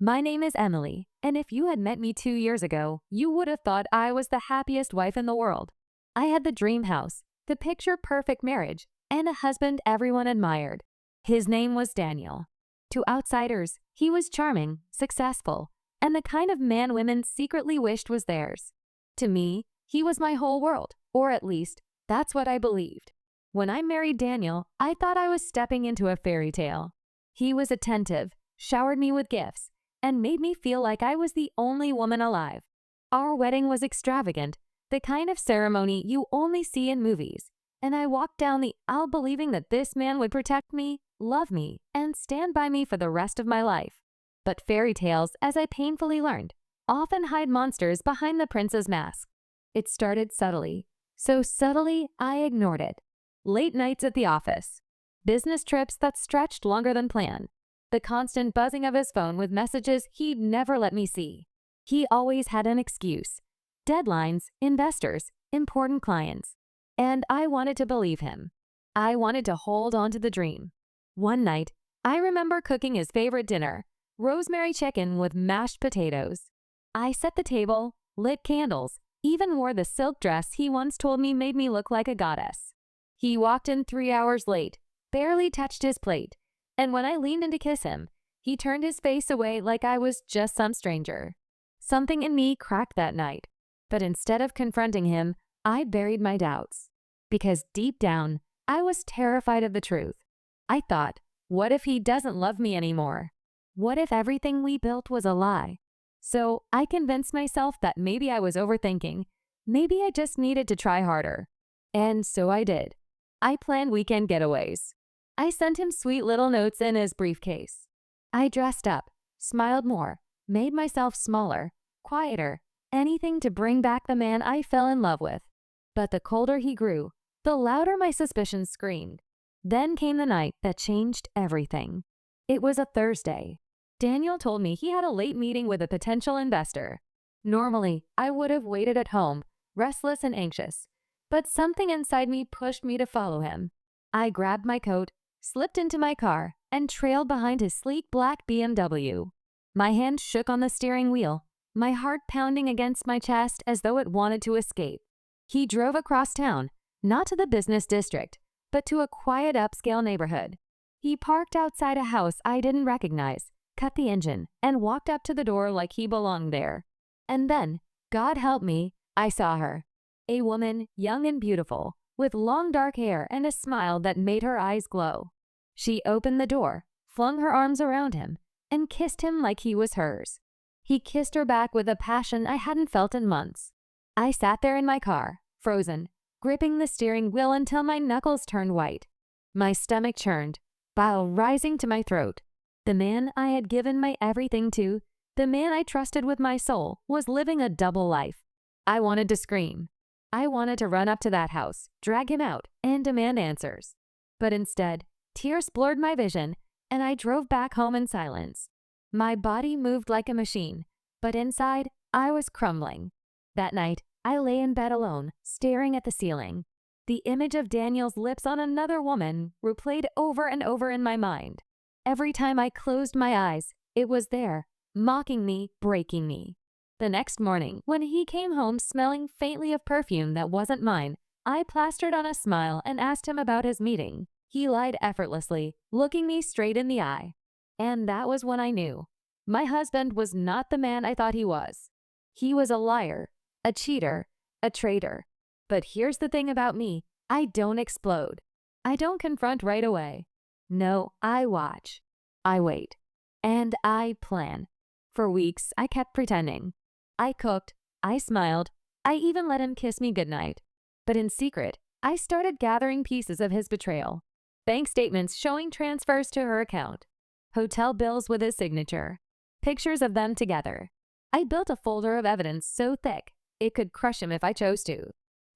My name is Emily, and if you had met me 2 years ago, you would have thought I was the happiest wife in the world. I had the dream house, the picture-perfect marriage, and a husband everyone admired. His name was Daniel. To outsiders, he was charming, successful, and the kind of man women secretly wished was theirs. To me, he was my whole world, or at least, that's what I believed. When I married Daniel, I thought I was stepping into a fairy tale. He was attentive, showered me with gifts, and made me feel like I was the only woman alive. Our wedding was extravagant, the kind of ceremony you only see in movies, and I walked down the aisle believing that this man would protect me, love me, and stand by me for the rest of my life. But fairy tales, as I painfully learned, often hide monsters behind the prince's mask. It started subtly, so subtly I ignored it. Late nights at the office, business trips that stretched longer than planned, the constant buzzing of his phone with messages he'd never let me see. He always had an excuse: deadlines, investors, important clients. And I wanted to believe him. I wanted to hold on to the dream. One night, I remember cooking his favorite dinner, rosemary chicken with mashed potatoes. I set the table, lit candles, even wore the silk dress he once told me made me look like a goddess. He walked in 3 hours late, barely touched his plate, and when I leaned in to kiss him, he turned his face away like I was just some stranger. Something in me cracked that night, but instead of confronting him, I buried my doubts. Because deep down, I was terrified of the truth. I thought, what if he doesn't love me anymore? What if everything we built was a lie? So I convinced myself that maybe I was overthinking. Maybe I just needed to try harder. And so I did. I planned weekend getaways. I sent him sweet little notes in his briefcase. I dressed up, smiled more, made myself smaller, quieter, anything to bring back the man I fell in love with. But the colder he grew, the louder my suspicions screamed. Then came the night that changed everything. It was a Thursday. Daniel told me he had a late meeting with a potential investor. Normally, I would have waited at home, restless and anxious, but something inside me pushed me to follow him. I grabbed my coat, slipped into my car, and trailed behind his sleek black BMW. My hand shook on the steering wheel, my heart pounding against my chest as though it wanted to escape. He drove across town, not to the business district, but to a quiet upscale neighborhood. He parked outside a house I didn't recognize, cut the engine, and walked up to the door like he belonged there. And then, God help me, I saw her. A woman, young and beautiful, with long dark hair and a smile that made her eyes glow. She opened the door, flung her arms around him, and kissed him like he was hers. He kissed her back with a passion I hadn't felt in months. I sat there in my car, frozen, gripping the steering wheel until my knuckles turned white. My stomach churned, bile rising to my throat. The man I had given my everything to, the man I trusted with my soul, was living a double life. I wanted to scream. I wanted to run up to that house, drag him out, and demand answers. But instead, tears blurred my vision, and I drove back home in silence. My body moved like a machine, but inside, I was crumbling. That night, I lay in bed alone, staring at the ceiling. The image of Daniel's lips on another woman replayed over and over in my mind. Every time I closed my eyes, it was there, mocking me, breaking me. The next morning, when he came home smelling faintly of perfume that wasn't mine, I plastered on a smile and asked him about his meeting. He lied effortlessly, looking me straight in the eye. And that was when I knew. My husband was not the man I thought he was. He was a liar, a cheater, a traitor. But here's the thing about me, I don't explode. I don't confront right away. No, I watch. I wait. And I plan. For weeks, I kept pretending. I cooked, I smiled, I even let him kiss me goodnight. But in secret, I started gathering pieces of his betrayal. Bank statements showing transfers to her account. Hotel bills with his signature. Pictures of them together. I built a folder of evidence so thick, it could crush him if I chose to.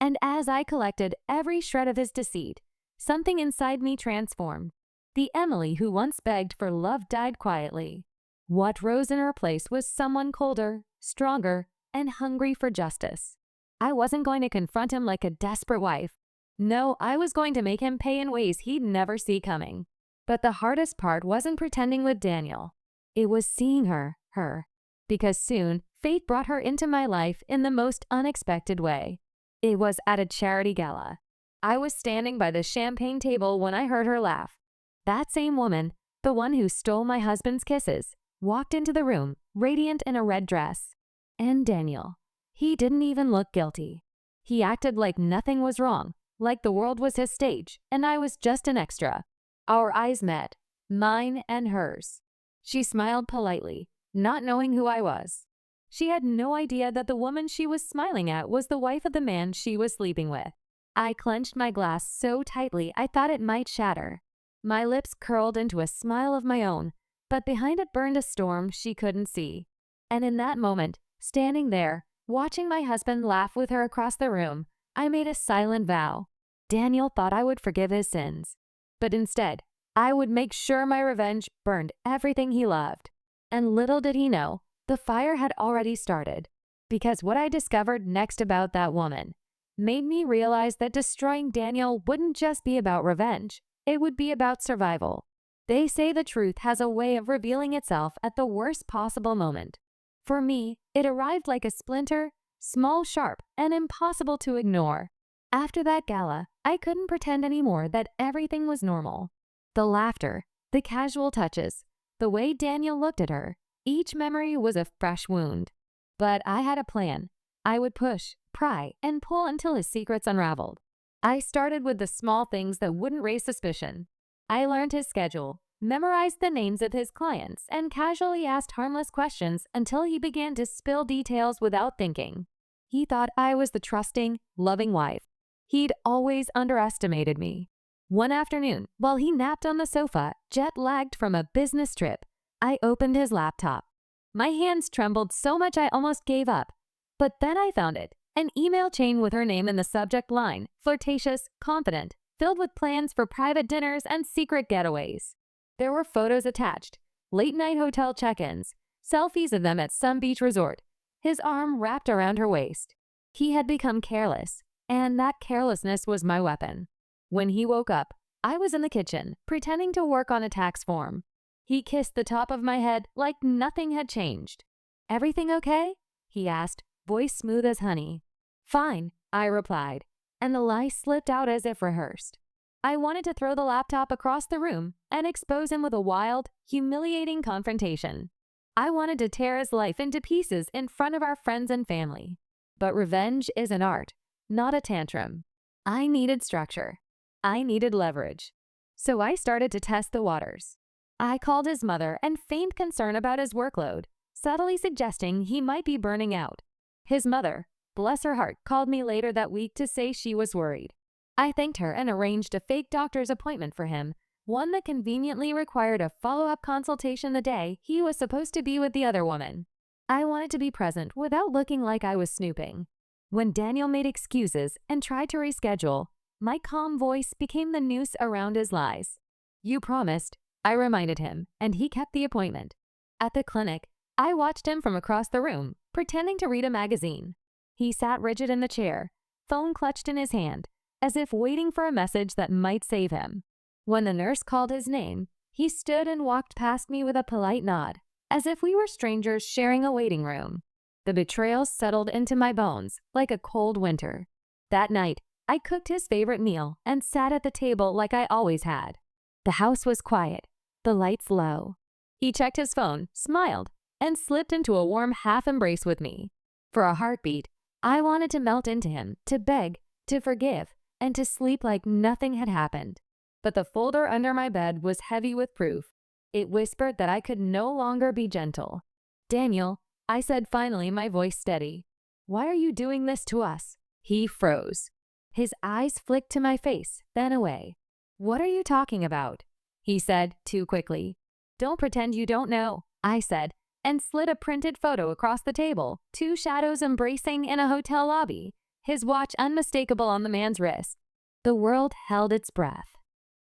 And as I collected every shred of his deceit, something inside me transformed. The Emily who once begged for love died quietly. What rose in her place was someone colder, stronger, and hungry for justice. I wasn't going to confront him like a desperate wife. No, I was going to make him pay in ways he'd never see coming. But the hardest part wasn't pretending with Daniel. It was seeing her, her. Because soon, fate brought her into my life in the most unexpected way. It was at a charity gala. I was standing by the champagne table when I heard her laugh. That same woman, the one who stole my husband's kisses, walked into the room, radiant in a red dress. And Daniel. He didn't even look guilty. He acted like nothing was wrong, like the world was his stage, and I was just an extra. Our eyes met, mine and hers. She smiled politely, not knowing who I was. She had no idea that the woman she was smiling at was the wife of the man she was sleeping with. I clenched my glass so tightly I thought it might shatter. My lips curled into a smile of my own, but behind it burned a storm she couldn't see. And in that moment, standing there, watching my husband laugh with her across the room, I made a silent vow. Daniel thought I would forgive his sins, but instead, I would make sure my revenge burned everything he loved. And little did he know, the fire had already started, because what I discovered next about that woman made me realize that destroying Daniel wouldn't just be about revenge, it would be about survival. They say the truth has a way of revealing itself at the worst possible moment. For me, it arrived like a splinter, small, sharp, and impossible to ignore. After that gala, I couldn't pretend anymore that everything was normal. The laughter, the casual touches, the way Daniel looked at her, each memory was a fresh wound. But I had a plan. I would push, pry, and pull until his secrets unraveled. I started with the small things that wouldn't raise suspicion. I learned his schedule, memorized the names of his clients, and casually asked harmless questions until he began to spill details without thinking. He thought I was the trusting, loving wife. He'd always underestimated me. One afternoon, while he napped on the sofa, jet-lagged from a business trip, I opened his laptop. My hands trembled so much I almost gave up. But then I found it, an email chain with her name in the subject line, flirtatious, confident, filled with plans for private dinners and secret getaways. There were photos attached, late-night hotel check-ins, selfies of them at some beach resort, his arm wrapped around her waist. He had become careless, and that carelessness was my weapon. When he woke up, I was in the kitchen, pretending to work on a tax form. He kissed the top of my head like nothing had changed. "Everything okay?" he asked, voice smooth as honey. "Fine," I replied, and the lie slipped out as if rehearsed. I wanted to throw the laptop across the room and expose him with a wild, humiliating confrontation. I wanted to tear his life into pieces in front of our friends and family. But revenge is an art, not a tantrum. I needed structure. I needed leverage. So I started to test the waters. I called his mother and feigned concern about his workload, subtly suggesting he might be burning out. His mother, bless her heart, called me later that week to say she was worried. I thanked her and arranged a fake doctor's appointment for him, one that conveniently required a follow-up consultation the day he was supposed to be with the other woman. I wanted to be present without looking like I was snooping. When Daniel made excuses and tried to reschedule, my calm voice became the noose around his lies. "You promised," I reminded him, and he kept the appointment. At the clinic, I watched him from across the room, pretending to read a magazine. He sat rigid in the chair, phone clutched in his hand, as if waiting for a message that might save him. When the nurse called his name, he stood and walked past me with a polite nod, as if we were strangers sharing a waiting room. The betrayal settled into my bones like a cold winter. That night, I cooked his favorite meal and sat at the table like I always had. The house was quiet, the lights low. He checked his phone, smiled, and slipped into a warm half-embrace with me. For a heartbeat, I wanted to melt into him, to beg, to forgive, and to sleep like nothing had happened. But the folder under my bed was heavy with proof. It whispered that I could no longer be gentle. "Daniel," I said finally, my voice steady. "Why are you doing this to us?" He froze. His eyes flicked to my face, then away. "What are you talking about?" he said, too quickly. "Don't pretend you don't know," I said, and slid a printed photo across the table, two shadows embracing in a hotel lobby, his watch unmistakable on the man's wrist. The world held its breath.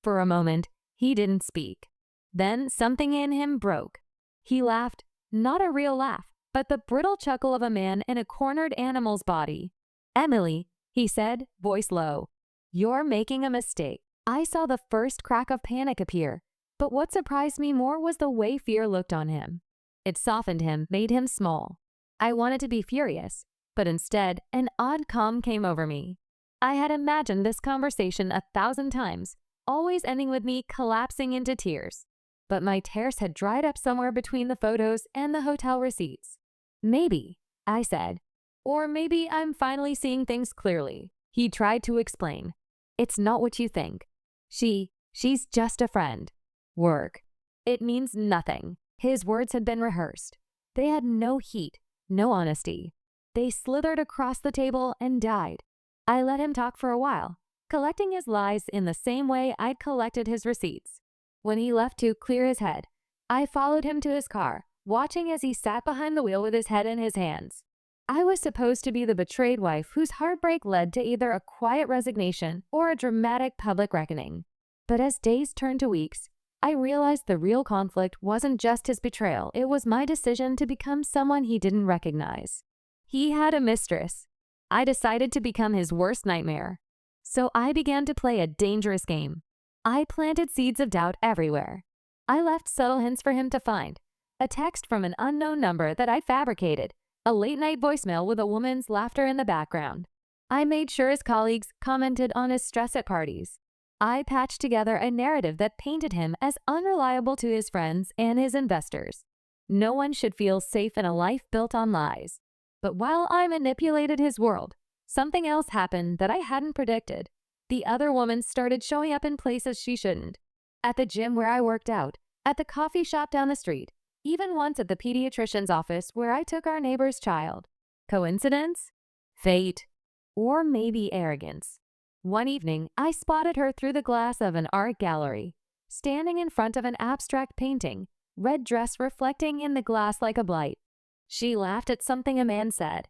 For a moment, he didn't speak. Then something in him broke. He laughed, not a real laugh, but the brittle chuckle of a man in a cornered animal's body. "Emily," he said, voice low, "you're making a mistake." I saw the first crack of panic appear, but what surprised me more was the way fear looked on him. It softened him, made him small. I wanted to be furious, but instead, an odd calm came over me. I had imagined this conversation 1,000 times, always ending with me collapsing into tears. But my tears had dried up somewhere between the photos and the hotel receipts. Maybe, I said. Or maybe I'm finally seeing things clearly. He tried to explain. It's not what you think. She's just a friend. Work. It means nothing. His words had been rehearsed. They had no heat, no honesty. They slithered across the table and died. I let him talk for a while, collecting his lies in the same way I'd collected his receipts. When he left to clear his head, I followed him to his car, watching as he sat behind the wheel with his head in his hands. I was supposed to be the betrayed wife whose heartbreak led to either a quiet resignation or a dramatic public reckoning. But as days turned to weeks, I realized the real conflict wasn't just his betrayal, it was my decision to become someone he didn't recognize. He had a mistress. I decided to become his worst nightmare. So I began to play a dangerous game. I planted seeds of doubt everywhere. I left subtle hints for him to find. A text from an unknown number that I fabricated. A late-night voicemail with a woman's laughter in the background. I made sure his colleagues commented on his stress at parties. I patched together a narrative that painted him as unreliable to his friends and his investors. No one should feel safe in a life built on lies. But while I manipulated his world, something else happened that I hadn't predicted. The other woman started showing up in places she shouldn't. At the gym where I worked out, at the coffee shop down the street, even once at the pediatrician's office where I took our neighbor's child. Coincidence? Fate? Or maybe arrogance? One evening, I spotted her through the glass of an art gallery, standing in front of an abstract painting, red dress reflecting in the glass like a blight. She laughed at something a man said.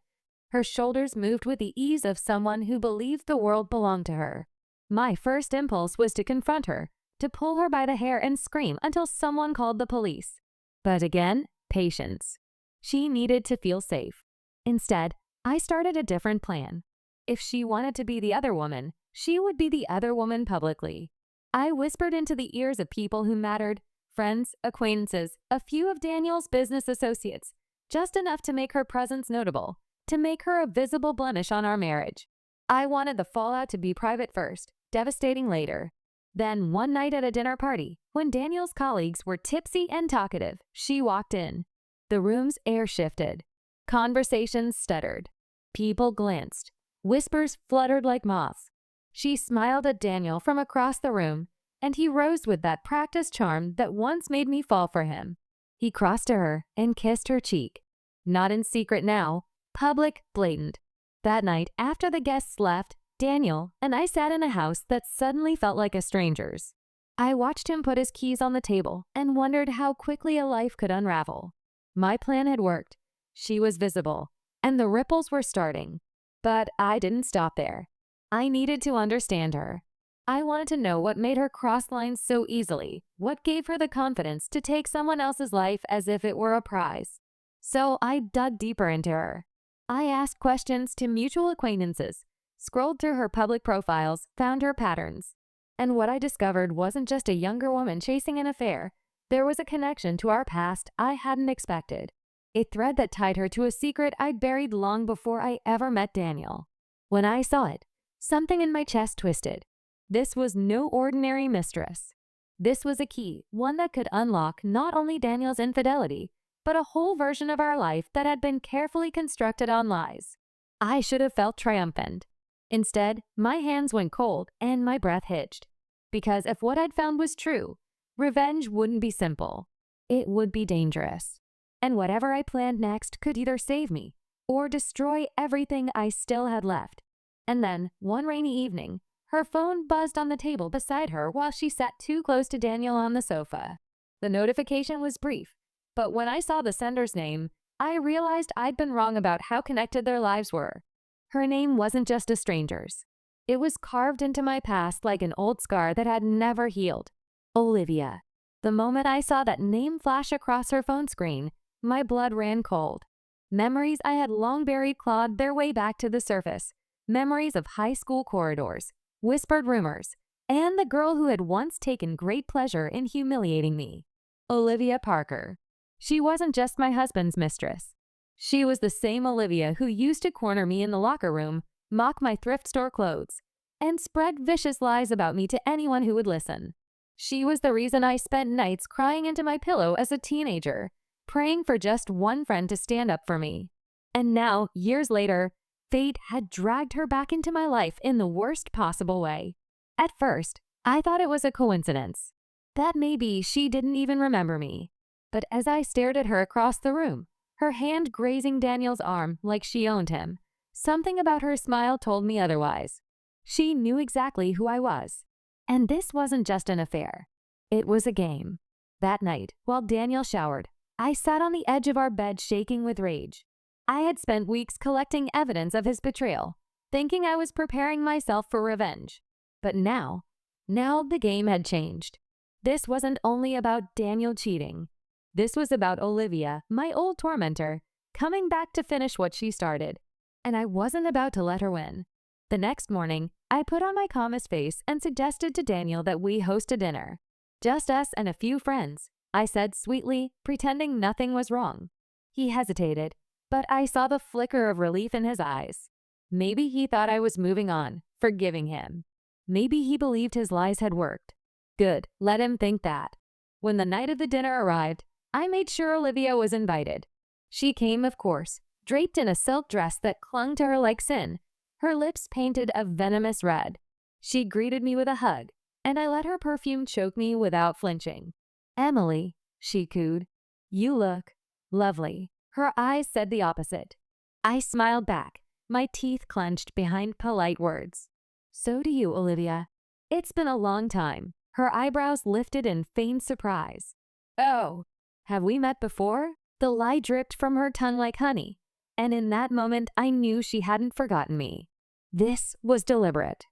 Her shoulders moved with the ease of someone who believed the world belonged to her. My first impulse was to confront her, to pull her by the hair and scream until someone called the police. But again, patience. She needed to feel safe. Instead, I started a different plan. If she wanted to be the other woman, she would be the other woman publicly. I whispered into the ears of people who mattered, friends, acquaintances, a few of Daniel's business associates, just enough to make her presence notable, to make her a visible blemish on our marriage. I wanted the fallout to be private first, devastating later. Then one night at a dinner party, when Daniel's colleagues were tipsy and talkative, she walked in. The room's air shifted. Conversations stuttered. People glanced. Whispers fluttered like moths. She smiled at Daniel from across the room, and he rose with that practiced charm that once made me fall for him. He crossed to her and kissed her cheek. Not in secret now, public, blatant. That night, after the guests left, Daniel and I sat in a house that suddenly felt like a stranger's. I watched him put his keys on the table and wondered how quickly a life could unravel. My plan had worked. She was visible, and the ripples were starting. But I didn't stop there. I needed to understand her. I wanted to know what made her cross lines so easily, what gave her the confidence to take someone else's life as if it were a prize. So I dug deeper into her. I asked questions to mutual acquaintances, scrolled through her public profiles, found her patterns. And what I discovered wasn't just a younger woman chasing an affair. There was a connection to our past I hadn't expected. A thread that tied her to a secret I'd buried long before I ever met Daniel. When I saw it, something in my chest twisted. This was no ordinary mistress. This was a key, one that could unlock not only Daniel's infidelity, but a whole version of our life that had been carefully constructed on lies. I should have felt triumphant. Instead, my hands went cold and my breath hitched. Because if what I'd found was true, revenge wouldn't be simple. It would be dangerous. And whatever I planned next could either save me or destroy everything I still had left. And then, one rainy evening, her phone buzzed on the table beside her while she sat too close to Daniel on the sofa. The notification was brief, but when I saw the sender's name, I realized I'd been wrong about how connected their lives were. Her name wasn't just a stranger's. It was carved into my past like an old scar that had never healed. Olivia. The moment I saw that name flash across her phone screen, my blood ran cold. Memories I had long buried clawed their way back to the surface. Memories of high school corridors, whispered rumors, and the girl who had once taken great pleasure in humiliating me. Olivia Parker. She wasn't just my husband's mistress. She was the same Olivia who used to corner me in the locker room, mock my thrift store clothes, and spread vicious lies about me to anyone who would listen. She was the reason I spent nights crying into my pillow as a teenager, praying for just one friend to stand up for me. And now, years later, fate had dragged her back into my life in the worst possible way. At first, I thought it was a coincidence, that maybe she didn't even remember me. But as I stared at her across the room, her hand grazing Daniel's arm like she owned him, something about her smile told me otherwise. She knew exactly who I was. And this wasn't just an affair. It was a game. That night, while Daniel showered, I sat on the edge of our bed shaking with rage. I had spent weeks collecting evidence of his betrayal, thinking I was preparing myself for revenge. But now the game had changed. This wasn't only about Daniel cheating. This was about Olivia, my old tormentor, coming back to finish what she started. And I wasn't about to let her win. The next morning, I put on my calmest face and suggested to Daniel that we host a dinner. Just us and a few friends, I said sweetly, pretending nothing was wrong. He hesitated, but I saw the flicker of relief in his eyes. Maybe he thought I was moving on, forgiving him. Maybe he believed his lies had worked. Good, let him think that. When the night of the dinner arrived, I made sure Olivia was invited. She came, of course, draped in a silk dress that clung to her like sin, her lips painted a venomous red. She greeted me with a hug, and I let her perfume choke me without flinching. "Emily," she cooed, "you look lovely." Her eyes said the opposite. I smiled back, my teeth clenched behind polite words. "So do you, Olivia." It's been a long time. Her eyebrows lifted in feigned surprise. "Oh, have we met before?" The lie dripped from her tongue like honey, and in that moment I knew she hadn't forgotten me. This was deliberate.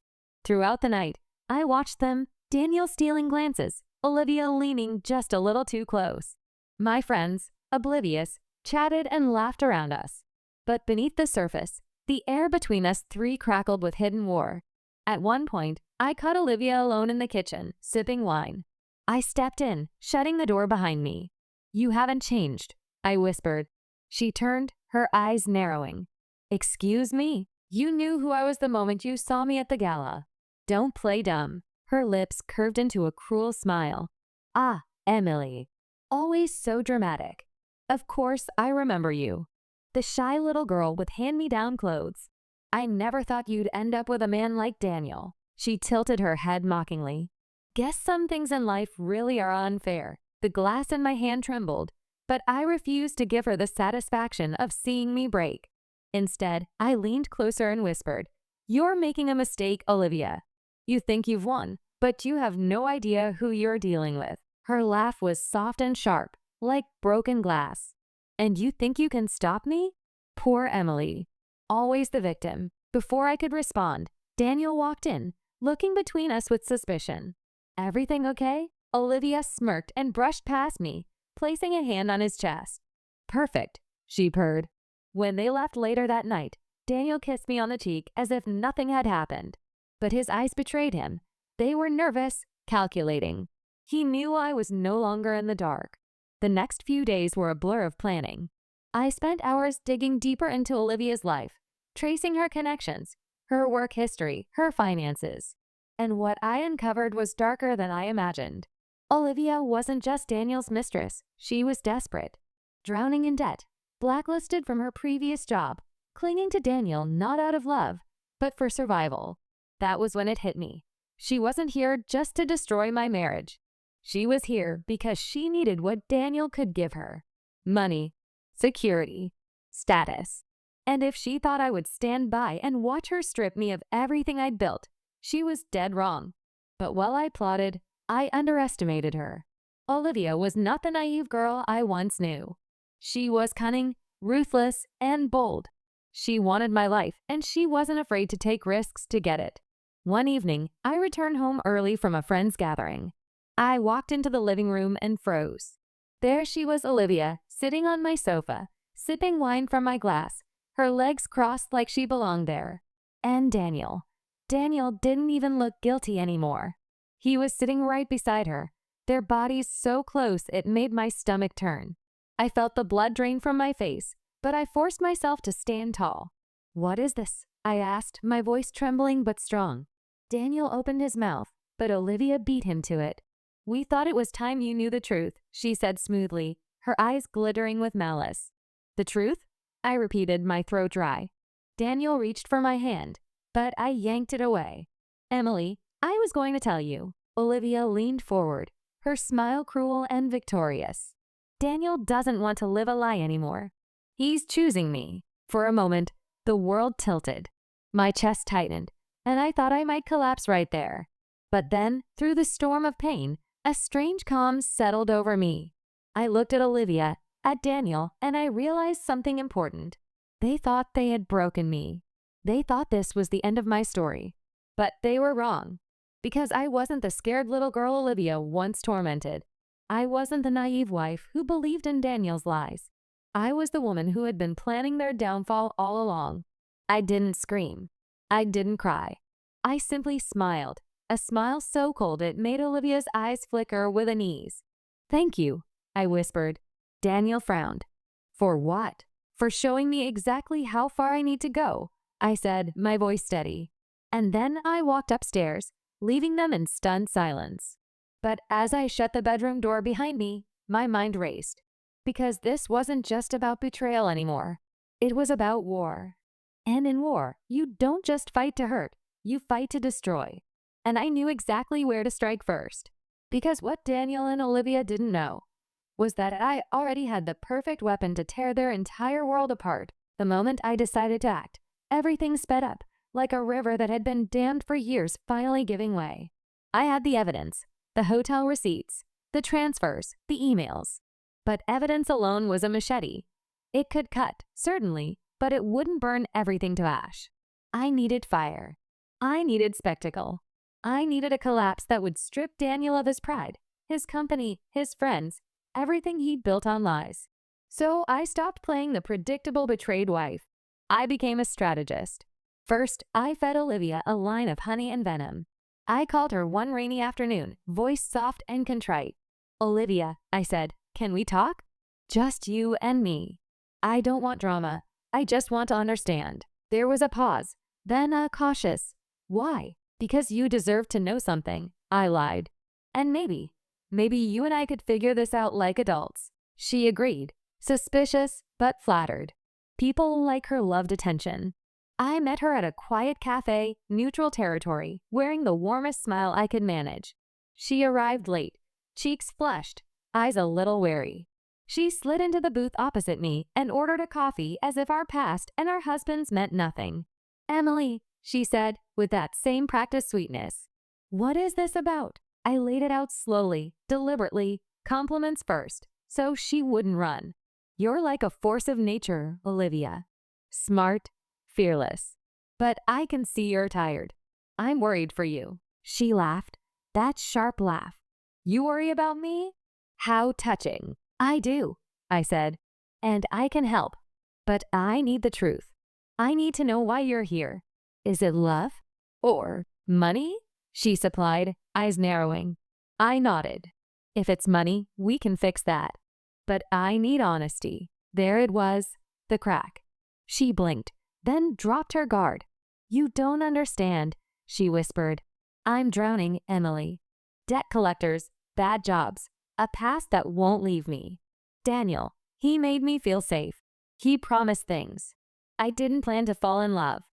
Throughout the night, I watched them, Daniel stealing glances, Olivia leaning just a little too close. My friends, oblivious, chatted and laughed around us. But beneath the surface, the air between us three crackled with hidden war. At one point, I caught Olivia alone in the kitchen, sipping wine. I stepped in, shutting the door behind me. "You haven't changed," I whispered. She turned, her eyes narrowing. "Excuse me? You knew who I was the moment you saw me at the gala. Don't play dumb." Her lips curved into a cruel smile. "Ah, Emily. Always so dramatic. Of course I remember you. The shy little girl with hand-me-down clothes. I never thought you'd end up with a man like Daniel." She tilted her head mockingly. Guess some things in life really are unfair. The glass in my hand trembled, but I refused to give her the satisfaction of seeing me break. Instead, I leaned closer and whispered, "You're making a mistake, Olivia. You think you've won, but you have no idea who you're dealing with." Her laugh was soft and sharp, like broken glass. "And you think you can stop me?" Poor Emily. Always the victim. Before I could respond, Daniel walked in, looking between us with suspicion. "Everything okay?" Olivia smirked and brushed past me, placing a hand on his chest. "Perfect," she purred. When they left later that night, Daniel kissed me on the cheek as if nothing had happened. But his eyes betrayed him. They were nervous, calculating. He knew I was no longer in the dark. The next few days were a blur of planning. I spent hours digging deeper into Olivia's life, tracing her connections, her work history, her finances. And what I uncovered was darker than I imagined. Olivia wasn't just Daniel's mistress. She was desperate. Drowning in debt, blacklisted from her previous job, clinging to Daniel not out of love, but for survival. That was when it hit me. She wasn't here just to destroy my marriage. She was here because she needed what Daniel could give her. Money, security, status. And if she thought I would stand by and watch her strip me of everything I'd built, she was dead wrong. But while I plotted, I underestimated her. Olivia was not the naive girl I once knew. She was cunning, ruthless, and bold. She wanted my life, and she wasn't afraid to take risks to get it. One evening, I returned home early from a friend's gathering. I walked into the living room and froze. There she was, Olivia, sitting on my sofa, sipping wine from my glass, her legs crossed like she belonged there. And Daniel. Daniel didn't even look guilty anymore. He was sitting right beside her, their bodies so close it made my stomach turn. I felt the blood drain from my face, but I forced myself to stand tall. "What is this?" I asked, my voice trembling but strong. Daniel opened his mouth, but Olivia beat him to it. "We thought it was time you knew the truth," she said smoothly, her eyes glittering with malice. "The truth?" I repeated, my throat dry. Daniel reached for my hand, but I yanked it away. "Emily, I was going to tell you." Olivia leaned forward, her smile cruel and victorious. "Daniel doesn't want to live a lie anymore. He's choosing me." For a moment, the world tilted. My chest tightened, and I thought I might collapse right there. But then, through the storm of pain, a strange calm settled over me. I looked at Olivia, at Daniel, and I realized something important. They thought they had broken me. They thought this was the end of my story. But they were wrong. Because I wasn't the scared little girl Olivia once tormented. I wasn't the naive wife who believed in Daniel's lies. I was the woman who had been planning their downfall all along. I didn't scream. I didn't cry. I simply smiled, a smile so cold it made Olivia's eyes flicker with unease. "Thank you," I whispered. Daniel frowned. "For what?" "For showing me exactly how far I need to go," I said, my voice steady. And then I walked upstairs, leaving them in stunned silence. But as I shut the bedroom door behind me, my mind raced. Because this wasn't just about betrayal anymore. It was about war. And in war, you don't just fight to hurt, you fight to destroy. And I knew exactly where to strike first. Because what Daniel and Olivia didn't know was that I already had the perfect weapon to tear their entire world apart. The moment I decided to act, everything sped up, like a river that had been dammed for years finally giving way. I had the evidence, the hotel receipts, the transfers, the emails. But evidence alone was a machete. It could cut, certainly, but it wouldn't burn everything to ash. I needed fire. I needed spectacle. I needed a collapse that would strip Daniel of his pride, his company, his friends, everything he'd built on lies. So I stopped playing the predictable betrayed wife. I became a strategist. First, I fed Olivia a line of honey and venom. I called her one rainy afternoon, voice soft and contrite. "Olivia," I said, "can we talk? Just you and me. I don't want drama. I just want to understand." There was a pause, then a cautious, "Why?" "Because you deserve to know something," I lied. "And maybe you and I could figure this out like adults." She agreed, suspicious but flattered. People like her loved attention. I met her at a quiet cafe, neutral territory, wearing the warmest smile I could manage. She arrived late, cheeks flushed, eyes a little wary. She slid into the booth opposite me and ordered a coffee as if our past and our husbands meant nothing. "Emily," she said, with that same practiced sweetness. "What is this about?" I laid it out slowly, deliberately, compliments first, so she wouldn't run. "You're like a force of nature, Olivia. Smart, fearless. But I can see you're tired. I'm worried for you." She laughed, that sharp laugh. "You worry about me? How touching." "I do," I said, "and I can help. But I need the truth. I need to know why you're here. Is it love? Or money?" She supplied, eyes narrowing. I nodded. "If it's money, we can fix that. But I need honesty." There it was, the crack. She blinked, then dropped her guard. "You don't understand," she whispered. "I'm drowning, Emily. Debt collectors, bad jobs, a past that won't leave me. Daniel, he made me feel safe. He promised things. I didn't plan to fall in love.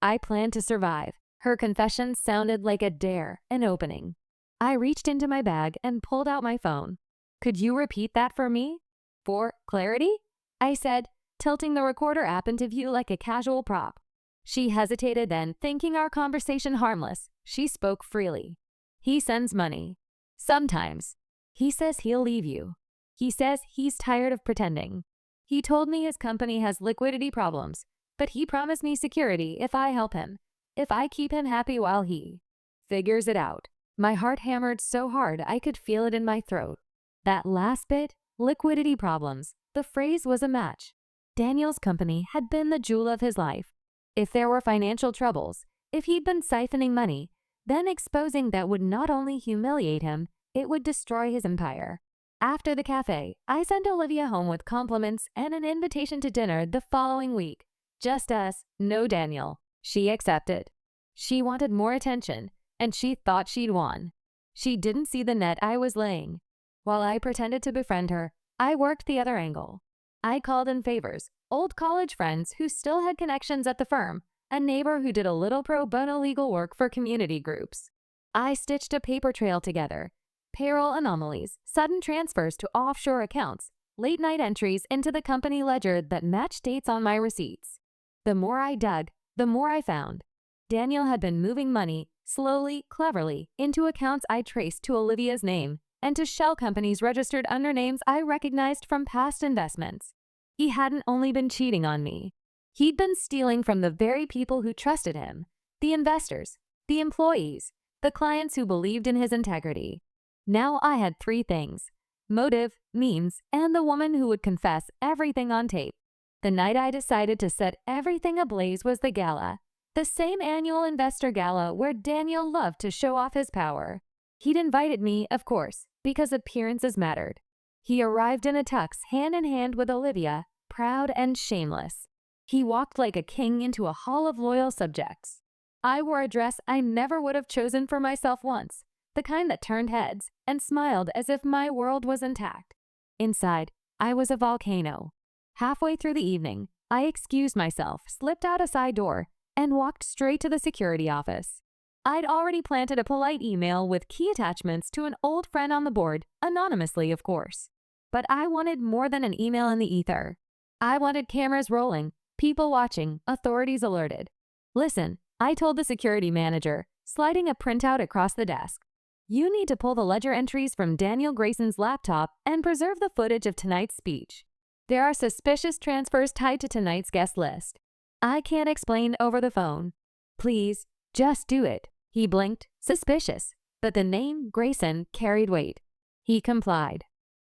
I planned to survive." Her confession sounded like a dare, an opening. I reached into my bag and pulled out my phone. "Could you repeat that for me? For clarity?" I said, tilting the recorder app into view like a casual prop. She hesitated, then, thinking our conversation harmless, she spoke freely. "He sends money. Sometimes. He says he'll leave you. He says he's tired of pretending. He told me his company has liquidity problems, but he promised me security if I help him, if I keep him happy while he figures it out." My heart hammered so hard I could feel it in my throat. That last bit, liquidity problems, the phrase was a match. Daniel's company had been the jewel of his life. If there were financial troubles, if he'd been siphoning money, then exposing that would not only humiliate him, it would destroy his empire. After the cafe, I sent Olivia home with compliments and an invitation to dinner the following week. Just us, no Daniel. She accepted. She wanted more attention, and she thought she'd won. She didn't see the net I was laying. While I pretended to befriend her, I worked the other angle. I called in favors, old college friends who still had connections at the firm, a neighbor who did a little pro bono legal work for community groups. I stitched a paper trail together. Payroll anomalies, sudden transfers to offshore accounts, late-night entries into the company ledger that matched dates on my receipts. The more I dug, the more I found. Daniel had been moving money, slowly, cleverly, into accounts I traced to Olivia's name and to shell companies registered under names I recognized from past investments. He hadn't only been cheating on me. He'd been stealing from the very people who trusted him, the investors, the employees, the clients who believed in his integrity. Now I had three things: motive, means, and the woman who would confess everything on tape. The night I decided to set everything ablaze was the gala, the same annual investor gala where Daniel loved to show off his power. He'd invited me, of course, because appearances mattered. He arrived in a tux, hand in hand with Olivia, proud and shameless. He walked like a king into a hall of loyal subjects. I wore a dress I never would have chosen for myself once, the kind that turned heads and smiled as if my world was intact. Inside, I was a volcano. Halfway through the evening, I excused myself, slipped out a side door, and walked straight to the security office. I'd already planted a polite email with key attachments to an old friend on the board, anonymously, of course. But I wanted more than an email in the ether. I wanted cameras rolling, people watching, authorities alerted. "Listen," I told the security manager, sliding a printout across the desk. "You need to pull the ledger entries from Daniel Grayson's laptop and preserve the footage of tonight's speech. There are suspicious transfers tied to tonight's guest list. I can't explain over the phone. Please, just do it." He blinked, suspicious, but the name Grayson carried weight. He complied.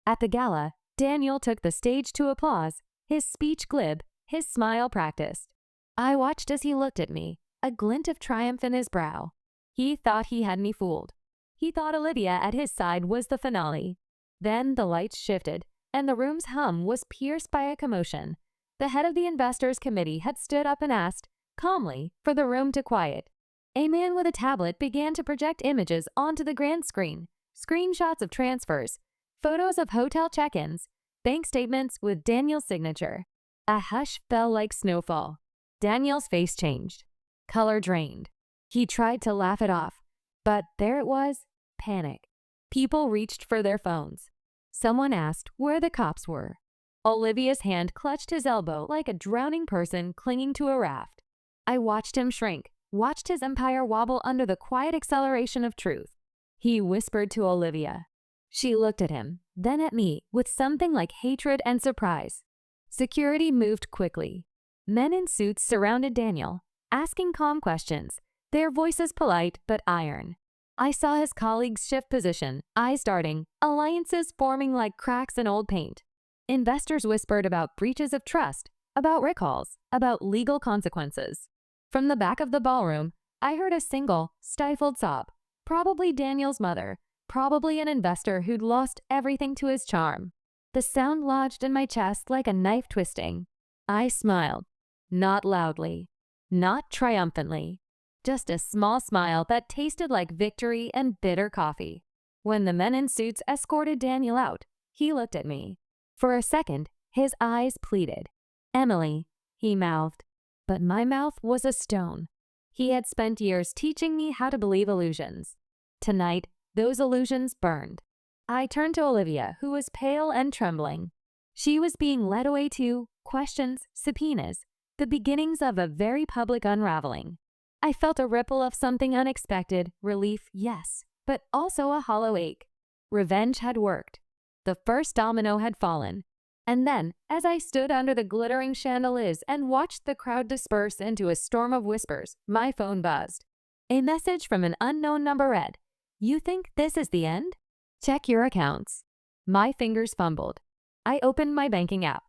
At the gala, Daniel took the stage to applause, his speech glib, his smile practiced. I watched as he looked at me, a glint of triumph in his brow. He thought he had me fooled. He thought Olivia at his side was the finale. Then the lights shifted, and the room's hum was pierced by a commotion. The head of the investors committee had stood up and asked, calmly, for the room to quiet. A man with a tablet began to project images onto the grand screen, screenshots of transfers, photos of hotel check-ins, bank statements with Daniel's signature. A hush fell like snowfall. Daniel's face changed. Color drained. He tried to laugh it off, but there it was, panic. People reached for their phones. Someone asked where the cops were. Olivia's hand clutched his elbow like a drowning person clinging to a raft. I watched him shrink, watched his empire wobble under the quiet acceleration of truth. He whispered to Olivia. She looked at him, then at me, with something like hatred and surprise. Security moved quickly. Men in suits surrounded Daniel, asking calm questions, their voices polite but iron. I saw his colleagues shift position, eyes darting, alliances forming like cracks in old paint. Investors whispered about breaches of trust, about recalls, about legal consequences. From the back of the ballroom, I heard a single, stifled sob. Probably Daniel's mother, probably an investor who'd lost everything to his charm. The sound lodged in my chest like a knife twisting. I smiled. Not loudly. Not triumphantly. Just a small smile that tasted like victory and bitter coffee. When the men in suits escorted Daniel out, he looked at me. For a second, his eyes pleaded. "Emily," he mouthed. But my mouth was a stone. He had spent years teaching me how to believe illusions. Tonight, those illusions burned. I turned to Olivia, who was pale and trembling. She was being led away to questions, subpoenas, the beginnings of a very public unraveling. I felt a ripple of something unexpected, relief, yes, but also a hollow ache. Revenge had worked. The first domino had fallen. And then, as I stood under the glittering chandeliers and watched the crowd disperse into a storm of whispers, my phone buzzed. A message from an unknown number read, "You think this is the end? Check your accounts." My fingers fumbled. I opened my banking app.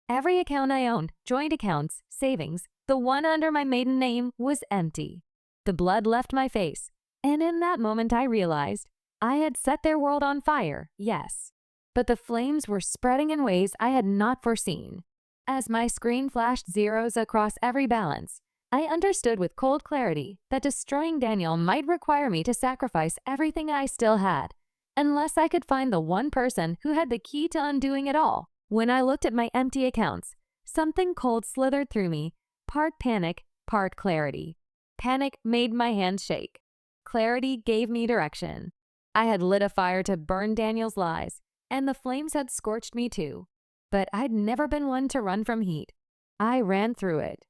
Every account I owned, joint accounts, savings, the one under my maiden name, was empty. The blood left my face, and in that moment I realized I had set their world on fire, yes. but the flames were spreading in ways I had not foreseen. As my screen flashed zeros across every balance, I understood with cold clarity that destroying Daniel might require me to sacrifice everything I still had, unless I could find the one person who had the key to undoing it all. When I looked at my empty accounts, something cold slithered through me, part panic, part clarity. Panic made my hands shake. Clarity gave me direction. I had lit a fire to burn Daniel's lies, and the flames had scorched me too. But I'd never been one to run from heat. I ran through it.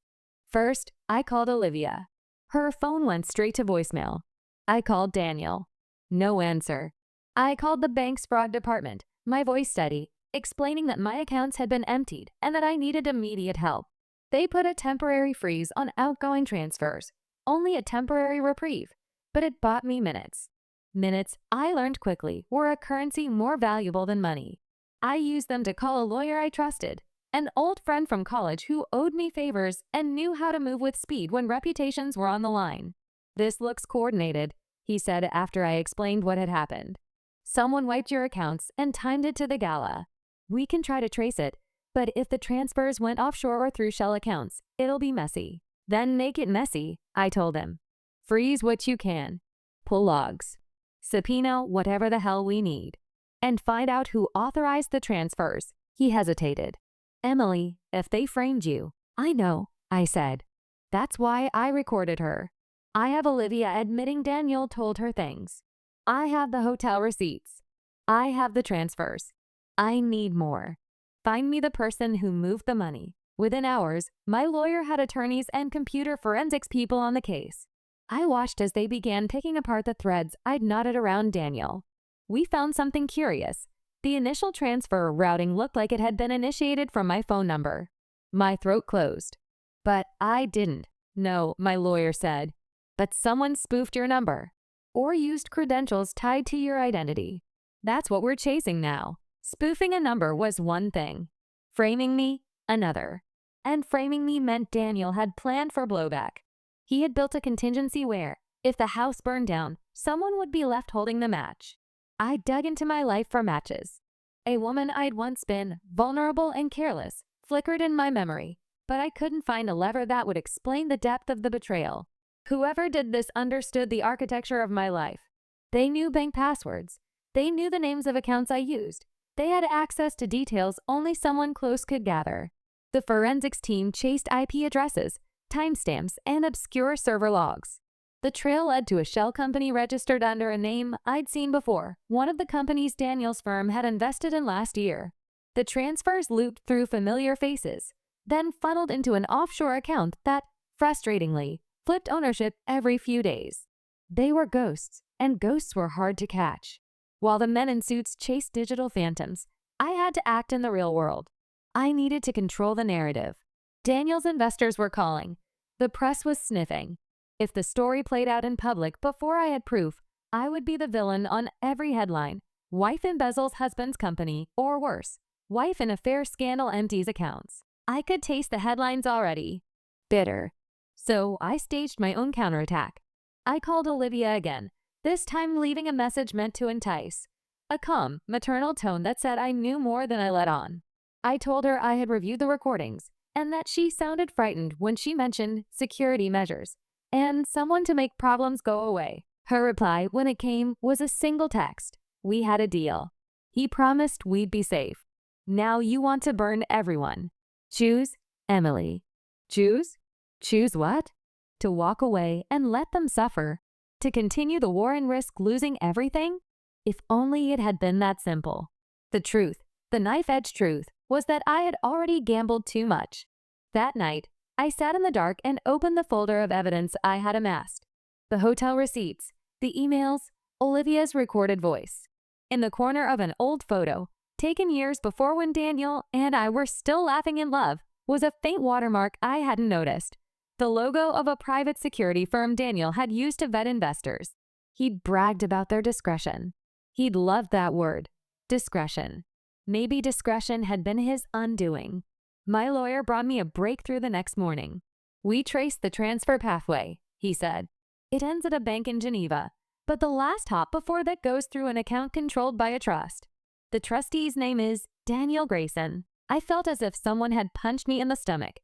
First, I called Olivia. Her phone went straight to voicemail. I called Daniel. No answer. I called the bank's fraud department, my voice steady, explaining that my accounts had been emptied and that I needed immediate help. They put a temporary freeze on outgoing transfers, only a temporary reprieve, but it bought me minutes. Minutes, I learned quickly, were a currency more valuable than money. I used them to call a lawyer I trusted, an old friend from college who owed me favors and knew how to move with speed when reputations were on the line. "This looks coordinated," he said after I explained what had happened. "Someone wiped your accounts and timed it to the gala. We can try to trace it, but if the transfers went offshore or through shell accounts, it'll be messy." "Then make it messy," I told him. "Freeze what you can. Pull logs. Subpoena whatever the hell we need. And find out who authorized the transfers." He hesitated. "Emily, if they framed you." "I know," I said. "That's why I recorded her. I have Olivia admitting Daniel told her things. I have the hotel receipts. I have the transfers. I need more. Find me the person who moved the money." Within hours, my lawyer had attorneys and computer forensics people on the case. I watched as they began picking apart the threads I'd knotted around Daniel. We found something curious. The initial transfer routing looked like it had been initiated from my phone number. My throat closed. "But I didn't." "No," my lawyer said. "But someone spoofed your number or used credentials tied to your identity. That's what we're chasing now." Spoofing a number was one thing. Framing me, another. And framing me meant Daniel had planned for blowback. He had built a contingency where, if the house burned down, someone would be left holding the match. I dug into my life for matches. A woman I'd once been, vulnerable and careless, flickered in my memory, but I couldn't find a lever that would explain the depth of the betrayal. Whoever did this understood the architecture of my life. They knew bank passwords. They knew the names of accounts I used. They had access to details only someone close could gather. The forensics team chased IP addresses, timestamps, and obscure server logs. The trail led to a shell company registered under a name I'd seen before, one of the companies Daniel's firm had invested in last year. The transfers looped through familiar faces, then funneled into an offshore account that, frustratingly, flipped ownership every few days. They were ghosts, and ghosts were hard to catch. While the men in suits chased digital phantoms, I had to act in the real world. I needed to control the narrative. Daniel's investors were calling. The press was sniffing. If the story played out in public before I had proof, I would be the villain on every headline. Wife embezzles husband's company, or worse, wife in affair scandal empties accounts. I could taste the headlines already. Bitter. So I staged my own counterattack. I called Olivia again, this time leaving a message meant to entice. A calm, maternal tone that said I knew more than I let on. I told her I had reviewed the recordings, and that she sounded frightened when she mentioned security measures and someone to make problems go away. Her reply, when it came, was a single text. "We had a deal. He promised we'd be safe. Now you want to burn everyone. Choose, Emily." Choose? Choose what? To walk away and let them suffer? To continue the war and risk losing everything? If only it had been that simple. The truth, the knife-edge truth, was that I had already gambled too much. That night, I sat in the dark and opened the folder of evidence I had amassed. The hotel receipts, the emails, Olivia's recorded voice. In the corner of an old photo, taken years before when Daniel and I were still laughing in love, was a faint watermark I hadn't noticed. The logo of a private security firm Daniel had used to vet investors. He'd bragged about their discretion. He'd loved that word, discretion. Maybe discretion had been his undoing. My lawyer brought me a breakthrough the next morning. "We traced the transfer pathway," he said. "It ends at a bank in Geneva, but the last hop before that goes through an account controlled by a trust. The trustee's name is Daniel Grayson. I felt as if someone had punched me in the stomach.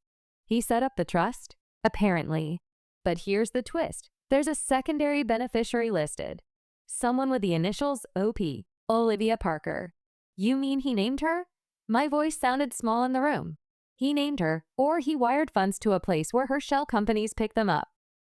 He set up the trust? Apparently. But here's the twist. There's a secondary beneficiary listed. Someone with the initials OP, Olivia Parker. You mean he named her? My voice sounded small in the room. He named her, or he wired funds to a place where her shell companies pick them up.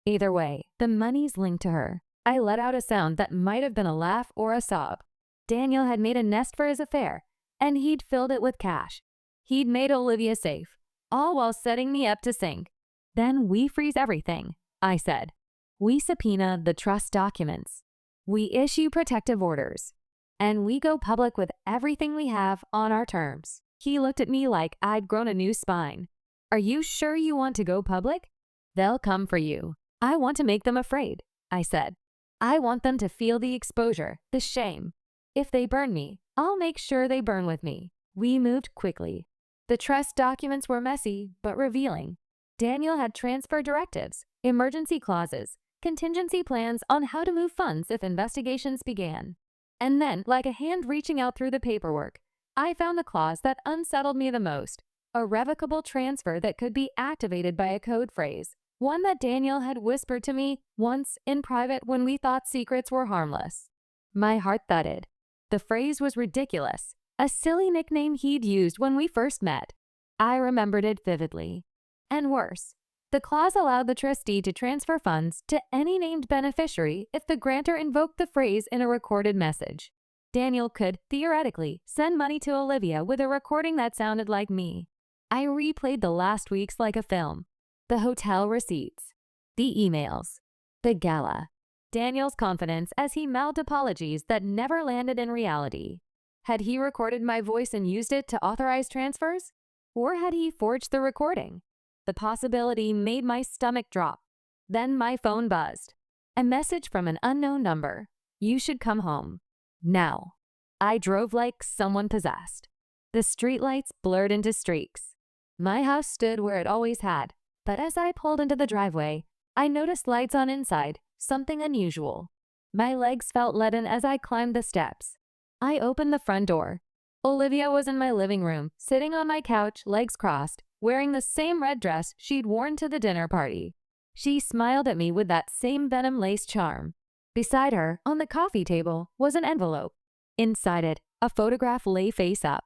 Either way, the money's linked to her. I let out a sound that might have been a laugh or a sob. Daniel had made a nest for his affair, and he'd filled it with cash. He'd made Olivia safe, all while setting me up to sink. Then we freeze everything, I said. We subpoena the trust documents. We issue protective orders. And we go public with everything we have on our terms. He looked at me like I'd grown a new spine. Are you sure you want to go public? They'll come for you. I want to make them afraid, I said. I want them to feel the exposure, the shame. If they burn me, I'll make sure they burn with me. We moved quickly. The trust documents were messy, but revealing. Daniel had transfer directives, emergency clauses, contingency plans on how to move funds if investigations began. And then, like a hand reaching out through the paperwork, I found the clause that unsettled me the most, a revocable transfer that could be activated by a code phrase, one that Daniel had whispered to me once in private when we thought secrets were harmless. My heart thudded. The phrase was ridiculous, a silly nickname he'd used when we first met. I remembered it vividly. And worse, the clause allowed the trustee to transfer funds to any named beneficiary if the grantor invoked the phrase in a recorded message. Daniel could, theoretically, send money to Olivia with a recording that sounded like me. I replayed the last weeks like a film. The hotel receipts. The emails. The gala. Daniel's confidence as he mouthed apologies that never landed in reality. Had he recorded my voice and used it to authorize transfers? Or had he forged the recording? The possibility made my stomach drop. Then my phone buzzed. A message from an unknown number. You should come home. Now. I drove like someone possessed. The streetlights blurred into streaks. My house stood where it always had, but as I pulled into the driveway, I noticed lights on inside, something unusual. My legs felt leaden as I climbed the steps. I opened the front door. Olivia was in my living room, sitting on my couch, legs crossed, wearing the same red dress she'd worn to the dinner party. She smiled at me with that same venom-laced charm. Beside her, on the coffee table, was an envelope. Inside it, a photograph lay face up.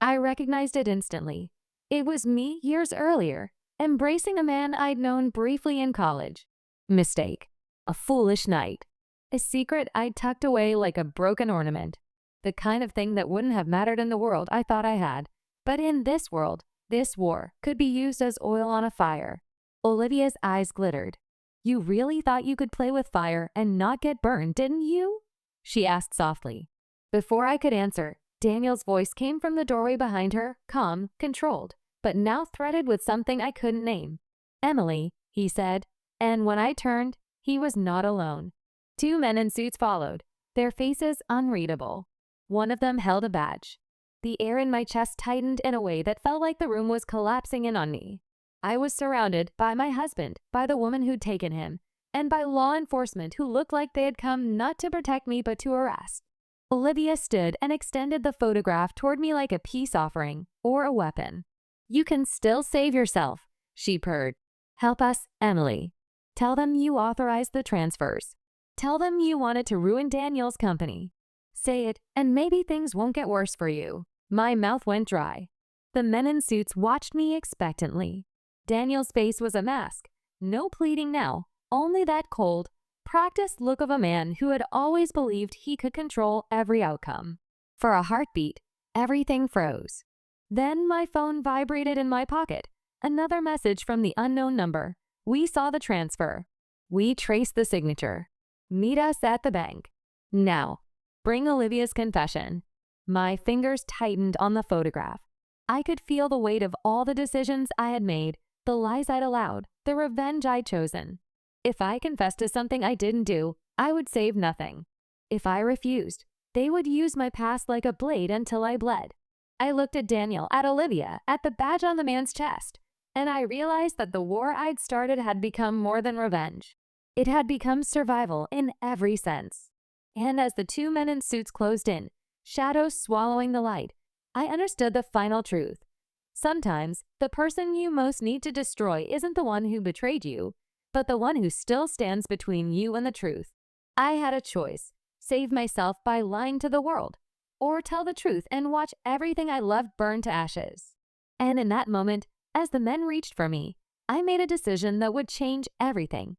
I recognized it instantly. It was me years earlier, embracing a man I'd known briefly in college. Mistake. A foolish night. A secret I'd tucked away like a broken ornament. The kind of thing that wouldn't have mattered in the world I thought I had. But in this world, this war could be used as oil on a fire. Olivia's eyes glittered. You really thought you could play with fire and not get burned, didn't you? She asked softly. Before I could answer, Daniel's voice came from the doorway behind her, calm, controlled, but now threaded with something I couldn't name. Emily, he said, and when I turned, he was not alone. Two men in suits followed, their faces unreadable. One of them held a badge. The air in my chest tightened in a way that felt like the room was collapsing in on me. I was surrounded by my husband, by the woman who'd taken him, and by law enforcement who looked like they had come not to protect me but to arrest. Olivia stood and extended the photograph toward me like a peace offering or a weapon. You can still save yourself, she purred. Help us, Emily. Tell them you authorized the transfers. Tell them you wanted to ruin Daniel's company. Say it, and maybe things won't get worse for you. My mouth went dry. The men in suits watched me expectantly. Daniel's face was a mask. No pleading now, only that cold, practiced look of a man who had always believed he could control every outcome. For a heartbeat, everything froze. Then my phone vibrated in my pocket. Another message from the unknown number. We saw the transfer. We traced the signature. Meet us at the bank. Now, bring Olivia's confession. My fingers tightened on the photograph. I could feel the weight of all the decisions I had made, the lies I'd allowed, the revenge I'd chosen. If I confessed to something I didn't do, I would save nothing. If I refused, they would use my past like a blade until I bled. I looked at Daniel, at Olivia, at the badge on the man's chest, and I realized that the war I'd started had become more than revenge. It had become survival in every sense. And as the two men in suits closed in, shadows swallowing the light, I understood the final truth. Sometimes, the person you most need to destroy isn't the one who betrayed you, but the one who still stands between you and the truth. I had a choice: save myself by lying to the world, or tell the truth and watch everything I loved burn to ashes. And in that moment, as the men reached for me, I made a decision that would change everything.